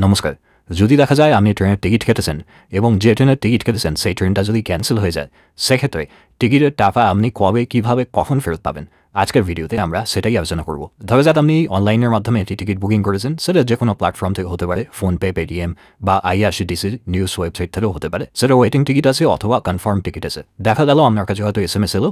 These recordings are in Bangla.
নমস্কার। যদি দেখা যায় আপনি ট্রেনের টিকিট কেটেছেন এবং যে ট্রেনের টিকিট কেটেছেন সেই ট্রেনটা যদি ক্যান্সেল হয়ে যায়, সেক্ষেত্রে টিকিটের টাকা আপনি কবে, কিভাবে, কখন ফেরত পাবেন? আজকের ভিডিওতে আমরা সেটাই আলোচনা করব। ধরা যাক আপনি অনলাইনের মাধ্যমে একটি টিকিট বুকিং করেছেন, সেটা যে কোনো প্ল্যাটফর্ম থেকে হতে পারে, ফোনপে, পেটিএম বা আইআরসিটিসির নিউজ ওয়েবসাইট থেকেও হতে পারে। সেটা ওয়েটিং টিকিট আছে অথবা কনফার্ম টিকিট আছে। দেখা গেল আপনার কাছে হয়তো SMS এলো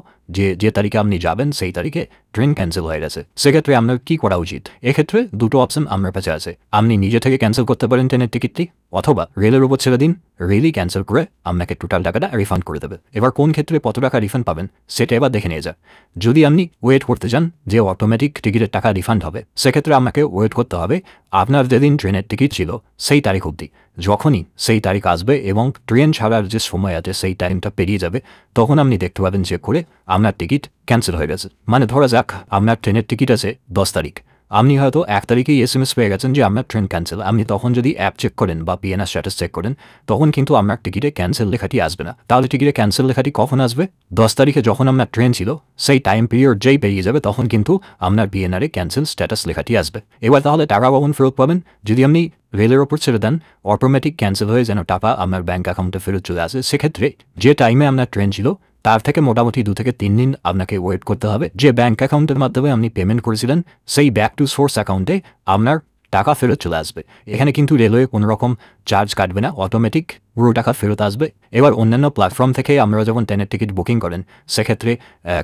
যে তারিখে আপনি যাবেন সেই তারিখে ট্রেন ক্যান্সেল হয়ে গেছে। সেক্ষেত্রে আপনার কী করা উচিত? এক্ষেত্রে দুটো অপশন আপনার কাছে আছে। আপনি নিজে থেকে ক্যান্সেল করতে পারেন ট্রেনের টিকিটটি, অথবা রেলের উপর ছেড়ে দিন, রেলই ক্যান্সেল করে আপনাকে টোটাল টাকাটা রিফান্ড করে দেবে। এবার কোন ক্ষেত্রে কত টাকা রিফান্ড পাবেন সেটা এবার দেখে নিয়ে যাক। যদি আপনি ওয়েট করতে চান যে অটোমেটিক টিকিটের টাকা রিফান্ড হবে, সেক্ষেত্রে আপনাকে ওয়েট করতে হবে আপনার যেদিন ট্রেনের টিকিট ছিল সেই তারিখ অবধি। যখনই সেই তারিখ আসবে এবং ট্রেন ছাড়ার যে সময় আছে সেই টাইমটা পেরিয়ে যাবে, তখন আপনি দেখতে পাবেন চেক করে আপনার টিকিট ক্যান্সেল হয়ে গেছে। মানে ধরা যাক আপনার ট্রেনের টিকিট আছে 10 তারিখ, আপনি হয়তো 1 তারিখেই SMS পেয়ে গেছেন যে আপনার ট্রেন ক্যান্সেল। আপনি তখন যদি অ্যাপ চেক করেন বা PNR স্ট্যাটাস চেক করেন, তখন কিন্তু আপনার টিকিটে ক্যান্সেল লেখাটি আসবে না। তাহলে টিকিটে ক্যান্সেল লেখাটি কখন আসবে? 10 তারিখে যখন আপনার ট্রেন ছিল সেই টাইম পিরিয়ড যেই পেরিয়ে যাবে, তখন কিন্তু আপনার PNR-এ ক্যান্সেল স্ট্যাটাস লেখাটি আসবে। এবার তাহলে টাকা কখন ফেরত পাবেন? যদি আপনি রেলের ওপর ছেড়ে দেন, অটোমেটিক ক্যান্সেল হয়ে যেন টাকা আপনার ব্যাঙ্ক অ্যাকাউন্টে ফেরত চলে আসে, সেক্ষেত্রে যে টাইমে আপনার ট্রেন ছিল তার থেকে মোটামুটি 2 থেকে 3 দিন আপনাকে ওয়েট করতে হবে। যে ব্যাঙ্ক অ্যাকাউন্টের মাধ্যমে আপনি পেমেন্ট করেছিলেন সেই ব্যাক টু সোর্স অ্যাকাউন্টে আপনার টাকা ফেরত চলে আসবে। এখানে কিন্তু রেলওয়ে কোনো রকম চার্জ কাটবে না, অটোমেটিক পুরো টাকা ফেরত আসবে। এবার অন্যান্য প্ল্যাটফর্ম থেকে আমরা যখন ট্রেনের টিকিট বুকিং করেন, সেক্ষেত্রে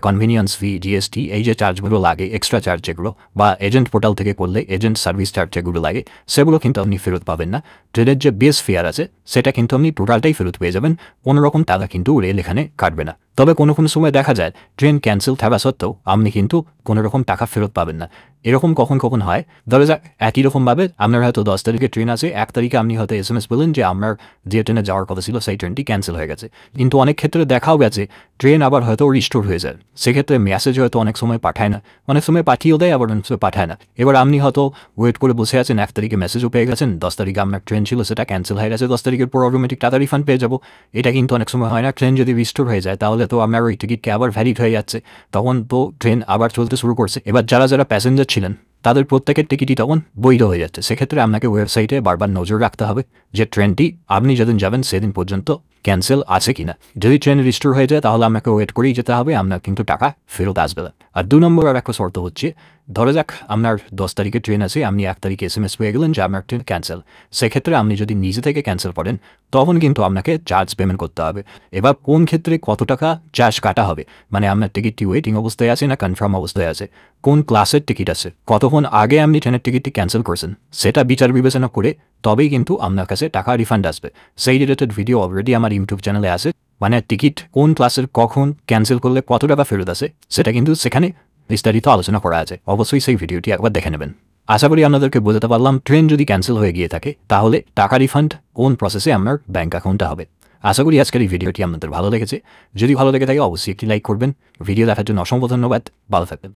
কনভিনিয়েন্স ফি, GST, এই যে চার্জগুলো লাগে, এক্সট্রা চার্জ যেগুলো, বা এজেন্ট পোর্টাল থেকে করলে এজেন্ট সার্ভিস চার্জ যেগুলো লাগে, সেগুলো কিন্তু আপনি ফেরত পাবেন না। ট্রেনের যে বেস ফেয়ার আছে সেটা কিন্তু আপনি টোটালটাই ফেরত পেয়ে যাবেন, কোনো রকম টাকা কিন্তু রেল এখানে কাটবে না। তবে কোনো সময় দেখা যায় ট্রেন ক্যান্সেল থাকা সত্ত্বেও আপনি কিন্তু কোনো রকম টাকা ফেরত পাবেন না। এরকম কখন হয়? ধরা যাক একই রকমভাবে আপনার হয়তো 10 তারিখে ট্রেন আছে, 1 তারিখে আপনি হয়তো SMS পেলেন যে আপনার যে ট্রেনে যাওয়ার কথা ছিল সেই ট্রেনটি ক্যান্সেল হয়ে গেছে। কিন্তু অনেক ক্ষেত্রে দেখাও গেছে ট্রেন আবার হয়তো রিস্টোর হয়ে যায়। সেক্ষেত্রে মেসেজ হয়তো অনেক সময় পাঠায় না, অনেক সময় পাঠিয়েও দেয়, আবার অনেক সময় পাঠায় না। এবার আপনি হয়তো ওয়েট করে বসে আছেন, 1 তারিখে মেসেজও পেয়ে গেছেন, 10 তারিখে আপনার ট্রেন ছিল সেটা ক্যান্সেল হয়ে গেছে, 10 তারিখের পর অটোমেটিক টাকা রিফান্ড পেয়ে যাবো। এটা কিন্তু অনেক সময় হয় না। ট্রেন যদি রিস্টোর হয়ে যায় তাহলে তো আপনার ওই টিকিটকে আবার ভ্যালিড হয়ে যাচ্ছে, তখন তো ট্রেন আবার চলতে শুরু করছে। এবার যারা প্যাসেঞ্জার ছিলেন তাদের প্রত্যেকের টিকিটই তখন বৈধ হয়ে যাচ্ছে। সেক্ষেত্রে আপনাকে ওয়েবসাইটে বারবার নজর রাখতে হবে যে ট্রেনটি আপনি যেদিন যাবেন সেদিন পর্যন্ত ক্যান্সেল আছে কিনা। যদি ট্রেন রিস্টোর হয়ে যায় তাহলে আপনাকে ওয়েট করেই যেতে হবে, আপনার কিন্তু টাকা ফেরত আসবে না। আর 2 নম্বর আর একটা শর্ত হচ্ছে, ধরা যাক আপনার 10 তারিখে ট্রেন আছে, আপনি 1 তারিখে SMS পেয়ে গেলেন যে আপনার ট্রেন ক্যান্সেল। সেক্ষেত্রে আপনি যদি নিজে থেকে ক্যান্সেল করেন তখন কিন্তু আপনাকে চার্জ পেমেন্ট করতে হবে। এবার কোন ক্ষেত্রে কত টাকা চার্জ কাটা হবে, মানে আপনার টিকিটটি ওয়েটিং অবস্থায় আছে না কনফার্ম অবস্থায় আছে, কোন ক্লাসের টিকিট আছে, কতক্ষণ আগে আপনি ট্রেনের টিকিটটি ক্যান্সেল করেছেন, সেটা বিচার বিবেচনা করে তবেই কিন্তু আপনার কাছে টাকা রিফান্ড আসবে। সেই রিলেটেড ভিডিও অলরেডি আমার ইউটিউব চ্যানেলে আছে, মানে টিকিট কোন ক্লাসের কখন ক্যান্সেল করলে কত টাকা ফেরত আসে সেটা কিন্তু সেখানে বিস্তারিত আলোচনা করা আছে। অবশ্যই সেই ভিডিওটি একবার দেখে নেবেন। আশা করি আপনাদেরকে বোঝাতে পারলাম ট্রেন যদি ক্যান্সেল হয়ে গিয়ে থাকে তাহলে টাকা রিফান্ড কোন প্রসেসে আপনার ব্যাঙ্ক অ্যাকাউন্টে হবে। আশা করি আজকের এই ভিডিওটি আপনাদের ভালো লেগেছে। যদি ভালো লেগে থাকে অবশ্যই একটি লাইক করবেন। ভিডিও দেখার জন্য অসংখ্য ধন্যবাদ। ভালো থাকবেন।